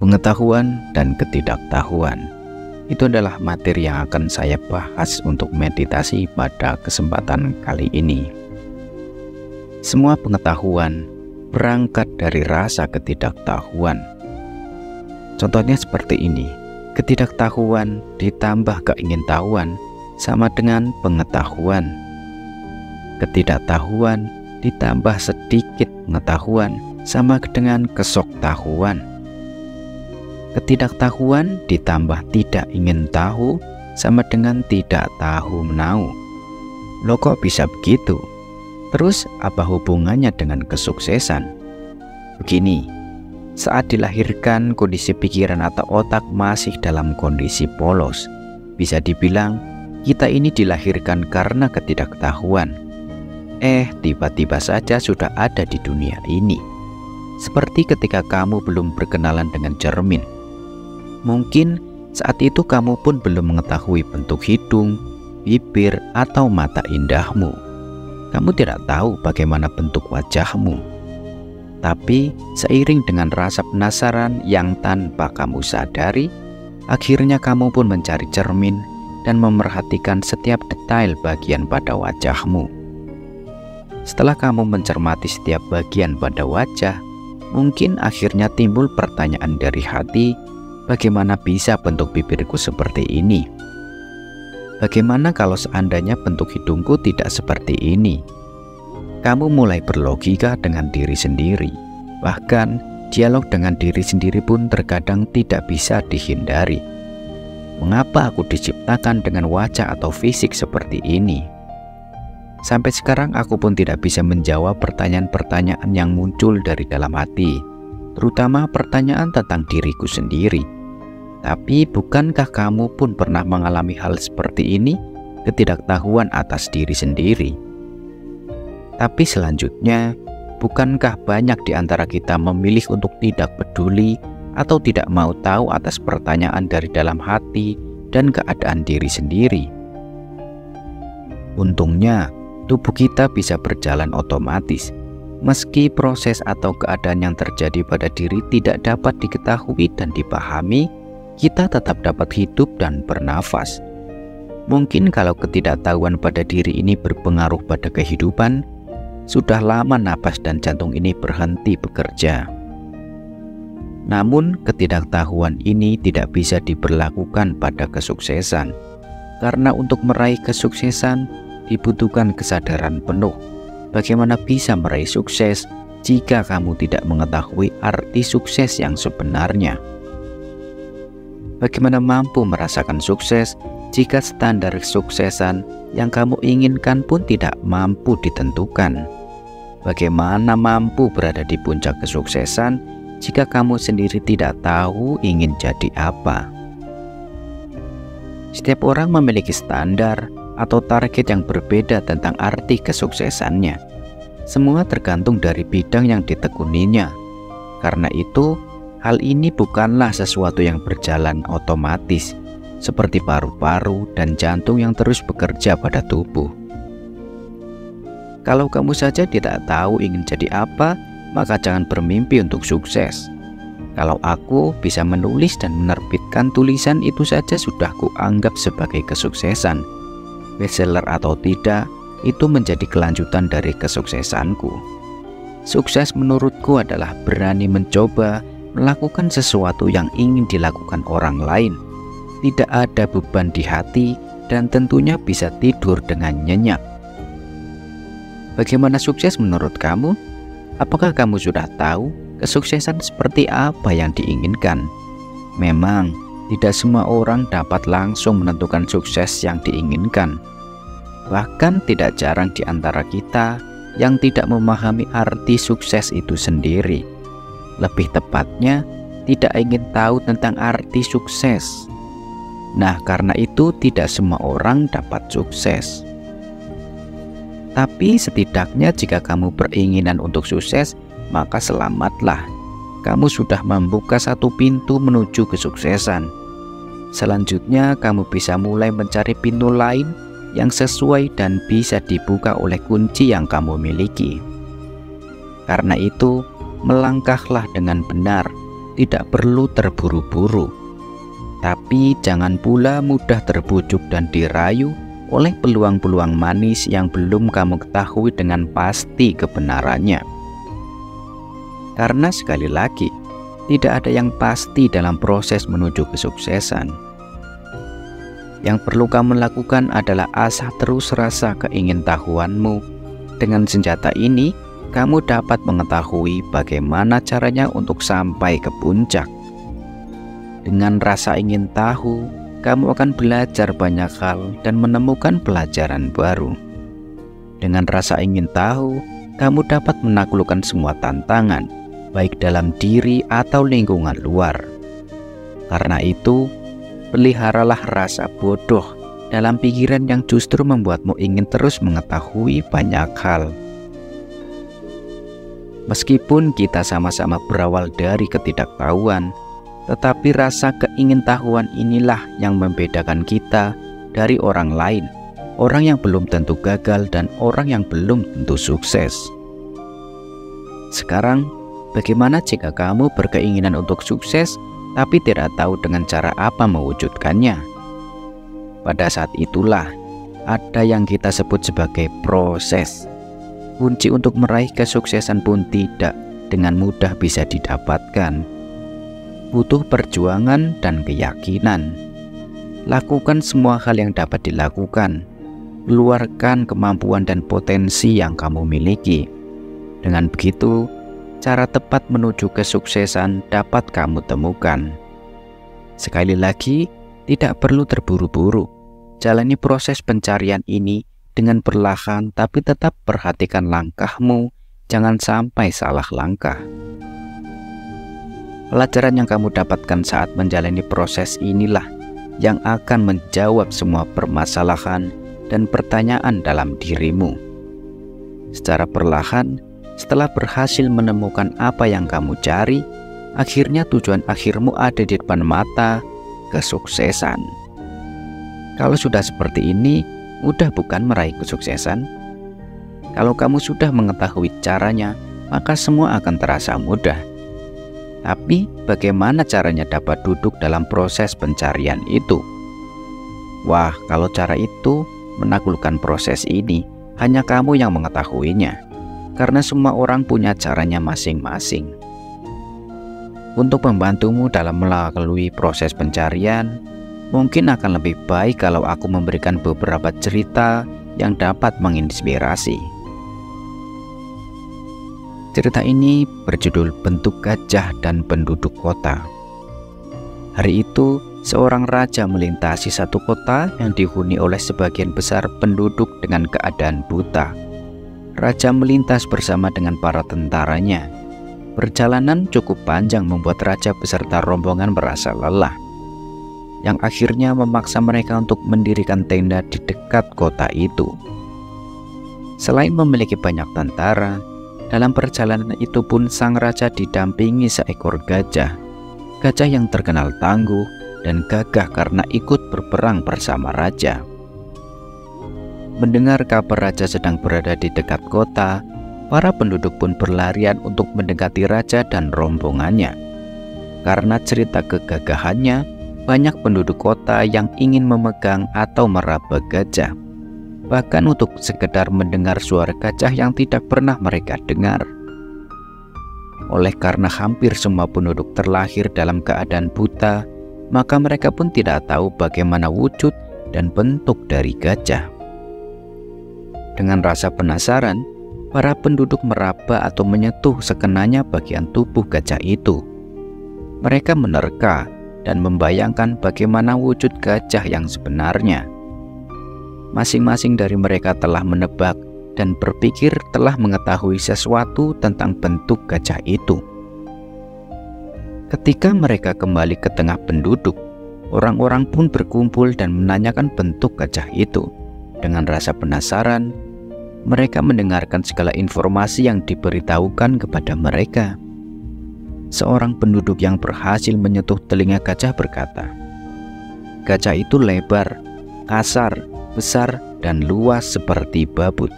Pengetahuan dan ketidaktahuan itu adalah materi yang akan saya bahas untuk meditasi pada kesempatan kali ini. Semua pengetahuan berangkat dari rasa ketidaktahuan. Contohnya seperti ini, ketidaktahuan ditambah keingintahuan sama dengan pengetahuan. Ketidaktahuan ditambah sedikit pengetahuan sama dengan kesoktahuan. Ketidaktahuan ditambah tidak ingin tahu sama dengan tidak tahu menau. Loh, kok bisa begitu? Terus apa hubungannya dengan kesuksesan? Begini, saat dilahirkan kondisi pikiran atau otak masih dalam kondisi polos. Bisa dibilang kita ini dilahirkan karena ketidaktahuan. Tiba-tiba saja sudah ada di dunia ini. Seperti ketika kamu belum berkenalan dengan cermin. Mungkin saat itu kamu pun belum mengetahui bentuk hidung, bibir, atau mata indahmu. Kamu tidak tahu bagaimana bentuk wajahmu. Tapi seiring dengan rasa penasaran yang tanpa kamu sadari, akhirnya kamu pun mencari cermin dan memerhatikan setiap detail bagian pada wajahmu. Setelah kamu mencermati setiap bagian pada wajah, mungkin akhirnya timbul pertanyaan dari hati, bagaimana bisa bentuk bibirku seperti ini? Bagaimana kalau seandainya bentuk hidungku tidak seperti ini? Kamu mulai berlogika dengan diri sendiri. Bahkan dialog dengan diri sendiri pun terkadang tidak bisa dihindari. Mengapa aku diciptakan dengan wajah atau fisik seperti ini? Sampai sekarang aku pun tidak bisa menjawab pertanyaan-pertanyaan yang muncul dari dalam hati, terutama pertanyaan tentang diriku sendiri. Tapi bukankah kamu pun pernah mengalami hal seperti ini? Ketidaktahuan atas diri sendiri. Tapi selanjutnya, bukankah banyak di antara kita memilih untuk tidak peduli atau tidak mau tahu atas pertanyaan dari dalam hati dan keadaan diri sendiri? Untungnya, tubuh kita bisa berjalan otomatis. Meski proses atau keadaan yang terjadi pada diri tidak dapat diketahui dan dipahami, kita tetap dapat hidup dan bernafas. Mungkin kalau ketidaktahuan pada diri ini berpengaruh pada kehidupan, sudah lama napas dan jantung ini berhenti bekerja. Namun ketidaktahuan ini tidak bisa diberlakukan pada kesuksesan, karena untuk meraih kesuksesan dibutuhkan kesadaran penuh. Bagaimana bisa meraih sukses jika kamu tidak mengetahui arti sukses yang sebenarnya? Bagaimana mampu merasakan sukses jika standar kesuksesan yang kamu inginkan pun tidak mampu ditentukan? Bagaimana mampu berada di puncak kesuksesan jika kamu sendiri tidak tahu ingin jadi apa? Setiap orang memiliki standar atau target yang berbeda tentang arti kesuksesannya. Semua tergantung dari bidang yang ditekuninya. Karena itu, hal ini bukanlah sesuatu yang berjalan otomatis, seperti paru-paru dan jantung yang terus bekerja pada tubuh. Kalau kamu saja tidak tahu ingin jadi apa, maka jangan bermimpi untuk sukses. Kalau aku bisa menulis dan menerbitkan tulisan, itu saja sudah kuanggap sebagai kesuksesan. Bestseller atau tidak, itu menjadi kelanjutan dari kesuksesanku. Sukses menurutku adalah berani mencoba melakukan sesuatu yang ingin dilakukan orang lain. Tidak ada beban di hati dan tentunya bisa tidur dengan nyenyak. Bagaimana sukses menurut kamu? Apakah kamu sudah tahu kesuksesan seperti apa yang diinginkan? Memang tidak semua orang dapat langsung menentukan sukses yang diinginkan. Bahkan tidak jarang di antara kita yang tidak memahami arti sukses itu sendiri. Lebih tepatnya, tidak ingin tahu tentang arti sukses. Nah, karena itu tidak semua orang dapat sukses. Tapi setidaknya jika kamu beringinan untuk sukses, maka selamatlah. Kamu sudah membuka satu pintu menuju kesuksesan. Selanjutnya kamu bisa mulai mencari pintu lain yang sesuai dan bisa dibuka oleh kunci yang kamu miliki. Karena itu, melangkahlah dengan benar, tidak perlu terburu-buru. Tapi jangan pula mudah terbujuk dan dirayu oleh peluang-peluang manis yang belum kamu ketahui dengan pasti kebenarannya. Karena sekali lagi, tidak ada yang pasti dalam proses menuju kesuksesan. Yang perlu kamu lakukan adalah asah terus rasa keingintahuanmu. Dengan senjata ini, kamu dapat mengetahui bagaimana caranya untuk sampai ke puncak. Dengan rasa ingin tahu, kamu akan belajar banyak hal dan menemukan pelajaran baru. Dengan rasa ingin tahu, kamu dapat menaklukkan semua tantangan, baik dalam diri atau lingkungan luar. Karena itu, peliharalah rasa bodoh dalam pikiran yang justru membuatmu ingin terus mengetahui banyak hal. Meskipun kita sama-sama berawal dari ketidaktahuan, tetapi rasa keingintahuan inilah yang membedakan kita dari orang lain, orang yang belum tentu gagal dan orang yang belum tentu sukses. Sekarang, bagaimana jika kamu berkeinginan untuk sukses tapi tidak tahu dengan cara apa mewujudkannya? Pada saat itulah ada yang kita sebut sebagai proses. Kunci untuk meraih kesuksesan pun tidak dengan mudah bisa didapatkan. Butuh perjuangan dan keyakinan. Lakukan semua hal yang dapat dilakukan. Keluarkan kemampuan dan potensi yang kamu miliki. Dengan begitu, cara tepat menuju kesuksesan dapat kamu temukan. Sekali lagi, tidak perlu terburu-buru. Jalani proses pencarian ini dengan perlahan, tapi tetap perhatikan langkahmu. Jangan sampai salah langkah. Pelajaran yang kamu dapatkan saat menjalani proses inilah yang akan menjawab semua permasalahan dan pertanyaan dalam dirimu. Secara perlahan, setelah berhasil menemukan apa yang kamu cari, akhirnya tujuan akhirmu ada di depan mata, kesuksesan. Kalau sudah seperti ini, mudah bukan meraih kesuksesan? Kalau kamu sudah mengetahui caranya, maka semua akan terasa mudah. Tapi bagaimana caranya dapat duduk dalam proses pencarian itu? Wah, kalau cara itu menaklukkan proses ini, hanya kamu yang mengetahuinya. Karena semua orang punya caranya masing-masing. Untuk membantumu dalam melalui proses pencarian, mungkin akan lebih baik kalau aku memberikan beberapa cerita yang dapat menginspirasi. Cerita ini berjudul Bentuk Gajah dan Penduduk Kota. Hari itu, seorang raja melintasi satu kota yang dihuni oleh sebagian besar penduduk dengan keadaan buta. Raja melintas bersama dengan para tentaranya. Perjalanan cukup panjang membuat raja beserta rombongan merasa lelah, yang akhirnya memaksa mereka untuk mendirikan tenda di dekat kota itu. Selain memiliki banyak tentara, dalam perjalanan itu pun sang raja didampingi seekor gajah. Gajah yang terkenal tangguh dan gagah karena ikut berperang bersama raja. Mendengar kabar raja sedang berada di dekat kota, para penduduk pun berlarian untuk mendekati raja dan rombongannya. Karena cerita kegagahannya, banyak penduduk kota yang ingin memegang atau meraba gajah. Bahkan untuk sekedar mendengar suara gajah yang tidak pernah mereka dengar. Oleh karena hampir semua penduduk terlahir dalam keadaan buta, maka mereka pun tidak tahu bagaimana wujud dan bentuk dari gajah. Dengan rasa penasaran, para penduduk meraba atau menyentuh sekenanya bagian tubuh gajah itu. Mereka menerka dan membayangkan bagaimana wujud gajah yang sebenarnya. Masing-masing dari mereka telah menebak dan berpikir telah mengetahui sesuatu tentang bentuk gajah itu. Ketika mereka kembali ke tengah penduduk, orang-orang pun berkumpul dan menanyakan bentuk gajah itu. Dengan rasa penasaran, mereka mendengarkan segala informasi yang diberitahukan kepada mereka. Seorang penduduk yang berhasil menyentuh telinga gajah berkata, "Gajah itu lebar, kasar, besar, dan luas seperti babut."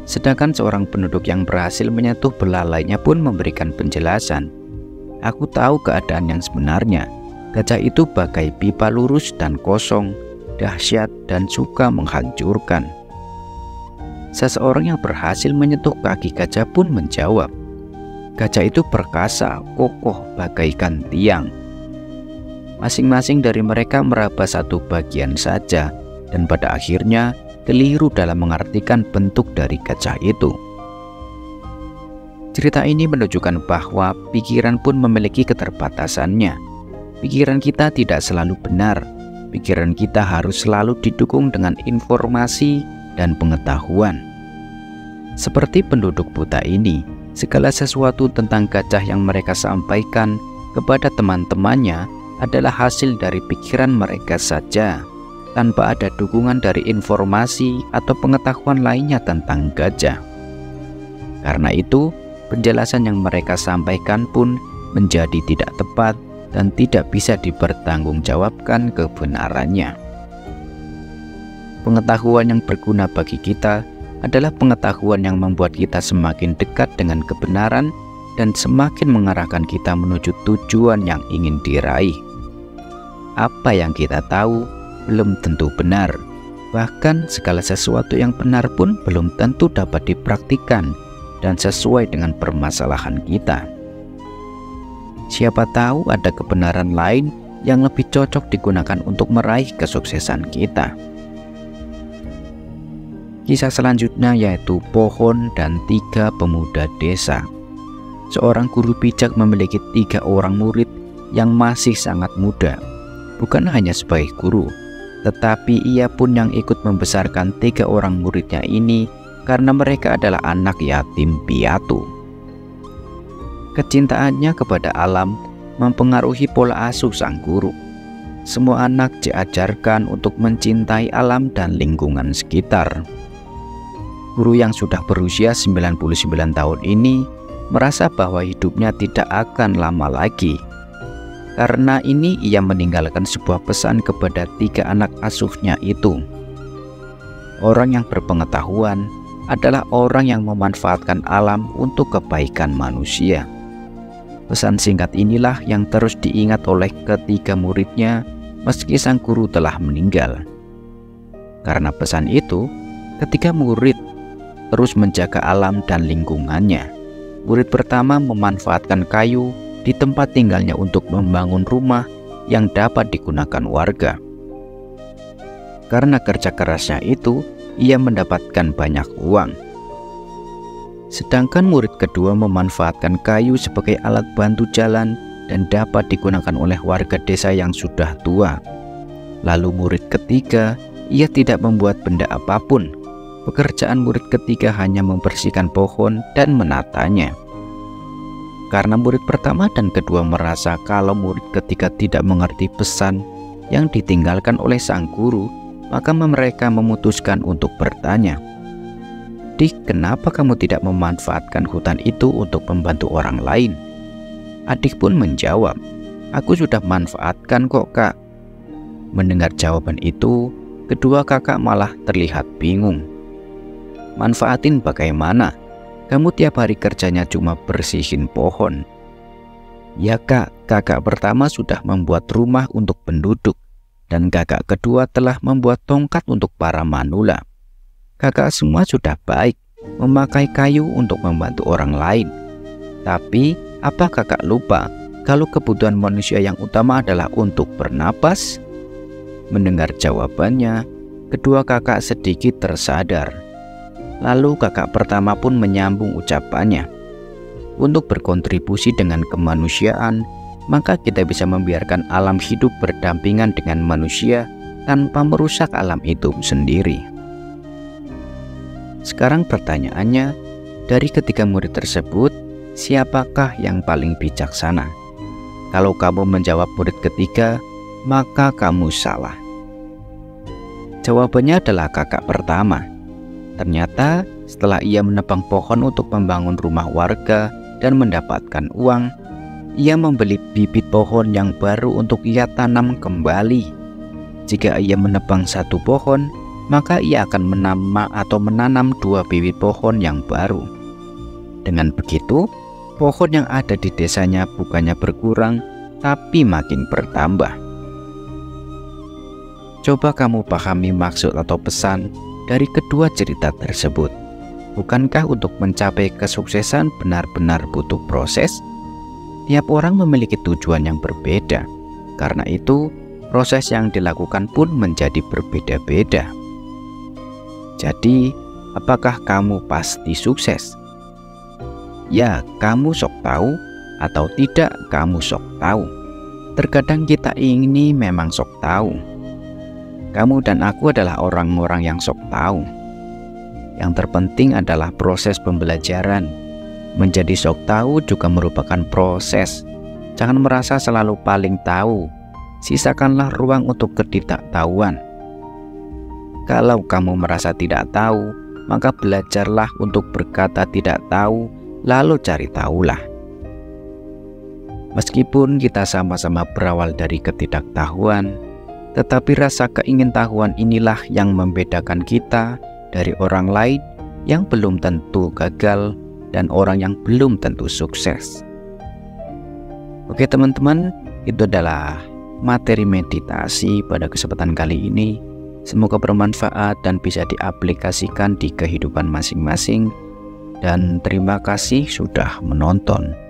Sedangkan seorang penduduk yang berhasil menyentuh belalainya pun memberikan penjelasan. Aku tahu keadaan yang sebenarnya. Gajah itu bagai pipa lurus dan kosong, dahsyat dan suka menghancurkan. Seseorang yang berhasil menyentuh kaki gajah pun menjawab, gajah itu perkasa, kokoh bagaikan tiang. Masing-masing dari mereka meraba satu bagian saja, dan pada akhirnya keliru dalam mengartikan bentuk dari gajah itu. Cerita ini menunjukkan bahwa pikiran pun memiliki keterbatasannya. Pikiran kita tidak selalu benar. Pikiran kita harus selalu didukung dengan informasi dan pengetahuan. Seperti penduduk buta ini, segala sesuatu tentang gajah yang mereka sampaikan kepada teman-temannya adalah hasil dari pikiran mereka saja, tanpa ada dukungan dari informasi atau pengetahuan lainnya tentang gajah. Karena itu, penjelasan yang mereka sampaikan pun menjadi tidak tepat dan tidak bisa dipertanggungjawabkan kebenarannya. Pengetahuan yang berguna bagi kita adalah pengetahuan yang membuat kita semakin dekat dengan kebenaran dan semakin mengarahkan kita menuju tujuan yang ingin diraih. Apa yang kita tahu belum tentu benar, bahkan segala sesuatu yang benar pun belum tentu dapat dipraktikkan dan sesuai dengan permasalahan kita. Siapa tahu ada kebenaran lain yang lebih cocok digunakan untuk meraih kesuksesan kita. Kisah selanjutnya yaitu pohon dan 3 pemuda desa. Seorang guru bijak memiliki 3 orang murid yang masih sangat muda. Bukan hanya sebagai guru, tetapi ia pun yang ikut membesarkan 3 orang muridnya ini karena mereka adalah anak yatim piatu. Kecintaannya kepada alam mempengaruhi pola asuh sang guru. Semua anak diajarkan untuk mencintai alam dan lingkungan sekitar. Guru yang sudah berusia 99 tahun ini merasa bahwa hidupnya tidak akan lama lagi. Karena ini ia meninggalkan sebuah pesan kepada 3 anak asuhnya itu. Orang yang berpengetahuan adalah orang yang memanfaatkan alam untuk kebaikan manusia. Pesan singkat inilah yang terus diingat oleh ketiga muridnya meski sang guru telah meninggal. Karena pesan itu, ketiga murid terus menjaga alam dan lingkungannya. Murid pertama memanfaatkan kayu di tempat tinggalnya untuk membangun rumah yang dapat digunakan warga. Karena kerja kerasnya itu, ia mendapatkan banyak uang. Sedangkan murid kedua memanfaatkan kayu sebagai alat bantu jalan dan dapat digunakan oleh warga desa yang sudah tua. Lalu murid ketiga, ia tidak membuat benda apapun. Pekerjaan murid ketiga hanya membersihkan pohon dan menatanya. Karena murid pertama dan kedua merasa kalau murid ketiga tidak mengerti pesan yang ditinggalkan oleh sang guru, maka mereka memutuskan untuk bertanya, "Dik, kenapa kamu tidak memanfaatkan hutan itu untuk membantu orang lain?" Adik pun menjawab, "Aku sudah manfaatkan kok, Kak." Mendengar jawaban itu, kedua kakak malah terlihat bingung. "Manfaatin bagaimana? Kamu tiap hari kerjanya cuma bersihin pohon." "Ya Kak, kakak pertama sudah membuat rumah untuk penduduk, dan kakak kedua telah membuat tongkat untuk para manula. Kakak semua sudah baik, memakai kayu untuk membantu orang lain. Tapi, apa kakak lupa kalau kebutuhan manusia yang utama adalah untuk bernapas?" Mendengar jawabannya, kedua kakak sedikit tersadar. Lalu kakak pertama pun menyambung ucapannya, "Untuk berkontribusi dengan kemanusiaan, maka kita bisa membiarkan alam hidup berdampingan dengan manusia tanpa merusak alam itu sendiri." Sekarang pertanyaannya, dari ketiga murid tersebut, siapakah yang paling bijaksana? Kalau kamu menjawab murid ketiga, maka kamu salah. Jawabannya adalah kakak pertama. Ternyata setelah ia menebang pohon untuk membangun rumah warga dan mendapatkan uang, ia membeli bibit pohon yang baru untuk ia tanam kembali. Jika ia menebang satu pohon, maka ia akan menanam 2 bibit pohon yang baru. Dengan begitu, pohon yang ada di desanya bukannya berkurang, tapi makin bertambah. Coba kamu pahami maksud atau pesan dari kedua cerita tersebut. Bukankah untuk mencapai kesuksesan benar-benar butuh proses? Tiap orang memiliki tujuan yang berbeda. Karena itu, proses yang dilakukan pun menjadi berbeda-beda. Jadi, apakah kamu pasti sukses? Ya, kamu sok tahu, atau tidak kamu sok tahu. Terkadang kita ini memang sok tahu. Kamu dan aku adalah orang-orang yang sok tahu. Yang terpenting adalah proses pembelajaran. Menjadi sok tahu juga merupakan proses. Jangan merasa selalu paling tahu. Sisakanlah ruang untuk ketidaktahuan. Kalau kamu merasa tidak tahu, maka belajarlah untuk berkata tidak tahu, lalu cari tahulah. Meskipun kita sama-sama berawal dari ketidaktahuan, tetapi rasa keingintahuan inilah yang membedakan kita dari orang lain yang belum tentu gagal dan orang yang belum tentu sukses. Oke teman-teman, itu adalah materi meditasi pada kesempatan kali ini. Semoga bermanfaat dan bisa diaplikasikan di kehidupan masing-masing. Dan terima kasih sudah menonton.